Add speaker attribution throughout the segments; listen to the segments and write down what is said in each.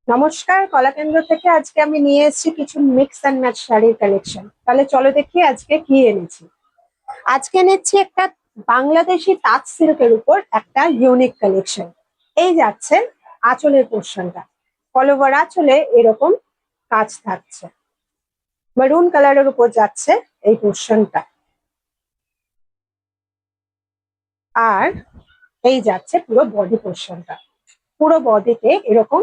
Speaker 1: নমস্কার, কলাকেন্দ্র থেকে আজকে আমি নিয়ে এসেছি কিছু মিক্স অ্যান্ড ম্যাচ শাড়ির কালেকশন। তাহলে চলো দেখি আজকে কি এনেছি। আজকে এনেছি একটা বাংলাদেশি তাঁত সিল্কের উপর একটা ইউনিক কালেকশন। এই যাচ্ছে আঁচলের পোর্শনটা, অল ওভার আঁচলে এরকম কাজ থাকছে, মেরুন কালারের উপর যাচ্ছে এই পোর্শনটা। আর এই যাচ্ছে পুরো বডি পোর্শনটা, পুরো বডিতে এরকম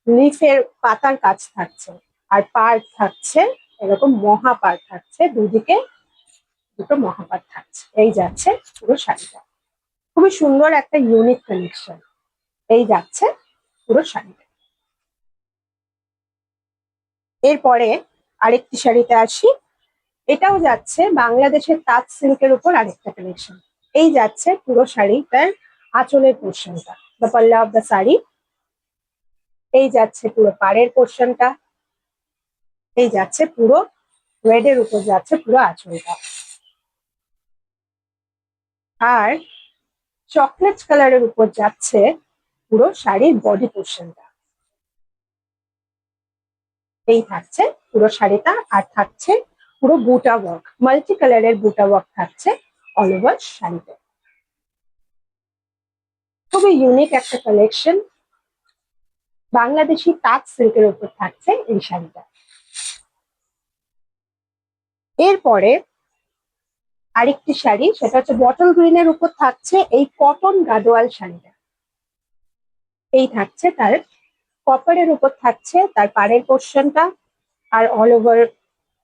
Speaker 1: লিফের পাতার কাজ থাকছে। আর পাড় থাকছে এরকম মহাপাড় থাকছে, দুদিকে দুটো মহাপাড় থাকছে। এই যাচ্ছে পুরো শাড়িটা, খুবই সুন্দর একটা ইউনিক কালেকশন। এই যাচ্ছে পুরো শাড়িটা। এরপরে আরেকটি শাড়িতে আসি। এটাও যাচ্ছে বাংলাদেশের তাঁত সিল্কের উপর আরেকটা কালেকশন। এই যাচ্ছে পুরো শাড়িটার আঁচলের পোর্শনটা, দ্য পাল্লা অফ দ্য শাড়ি। এই যাচ্ছে পুরো পাড়ের পোর্শনটা। এই যাচ্ছে পুরো রেড এর উপর যাচ্ছে পুরো আঁচলটা। আর চকলেট কালারের উপর যাচ্ছে পুরো শাড়ির বডি পোর্শনটা। এই থাকছে পুরো শাড়িটা। আর থাকছে পুরো বুটা ওয়ার্ক, মাল্টি কালারের বুটা ওয়ার্ক থাকছে অল ওভার শাড়িতে। খুবই ইউনিক একটা কালেকশন, বাংলাদেশি তাঁত সিল্কের উপর থাকছে এই শাড়িটা। এরপরে আরেকটি শাড়ি, সেটা হচ্ছে বটল গ্রিনের উপর থাকছে এই কটন গাদোয়াল শাড়িটা। এই থাকছে তার কপারের উপর থাকছে তার পাড়ের পোর্শনটা। আর অল ওভার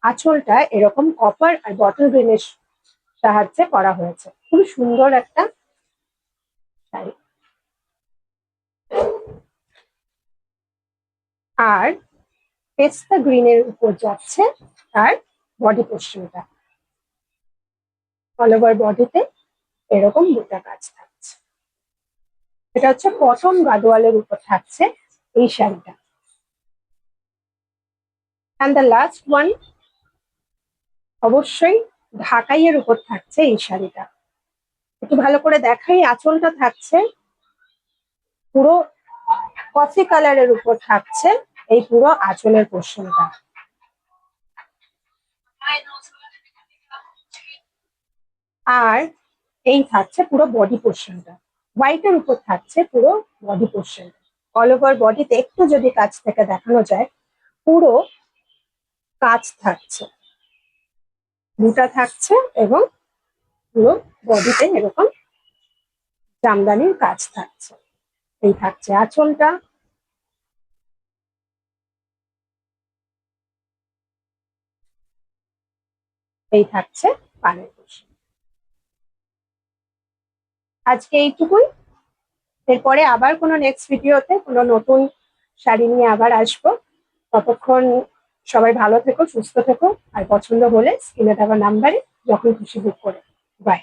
Speaker 1: আঁচলটা এরকম কপার আর বটল গ্রিনের সাহায্যে করা হয়েছে। খুব সুন্দর একটা শাড়ি। আর পেস্তা গ্রিনের উপর যাচ্ছে তার বডি পোর্শনটা, অল ওভার বডিতে এরকম দুটা কাজ থাকছে। এটা হচ্ছে কটন গাদোয়ালের উপর থাকছে এই শাড়িটা। অ্যান্ড দ্য লাস্ট ওয়ান, অবশ্যই ঢাকাইয়ের উপর থাকছে এই শাড়িটা। একটু ভালো করে দেখাই, আঁচলটা থাকছে পুরো কফি কালারের উপর থাকছে এই পুরো আঁচলের পোর্শনটা। আর এই থাকছে পুরো বডি পোর্শনটা, হোয়াইটের উপর থাকছে পুরো বডি পোর্শন। অল ওভার বডিতে একটু যদি কাছ থেকে দেখানো যায়, পুরো কাজ থাকছে, বুটা থাকছে এবং পুরো বডিতে এরকম জামদানির কাজ থাকছে। এই থাকছে আঁচলটা। এই থাকছে পাড়ের পোর্শন। আজকে এইটুকুই। এরপরে আবার কোনো নেক্সট ভিডিওতে কোনো নতুন শাড়ি নিয়ে আবার আসবো। ততক্ষণ সবাই ভালো থেকো, সুস্থ থেকো। আর পছন্দ হলে স্ক্রিনে দেওয়া নাম্বারে যখন খুশি বুক করে। বাই।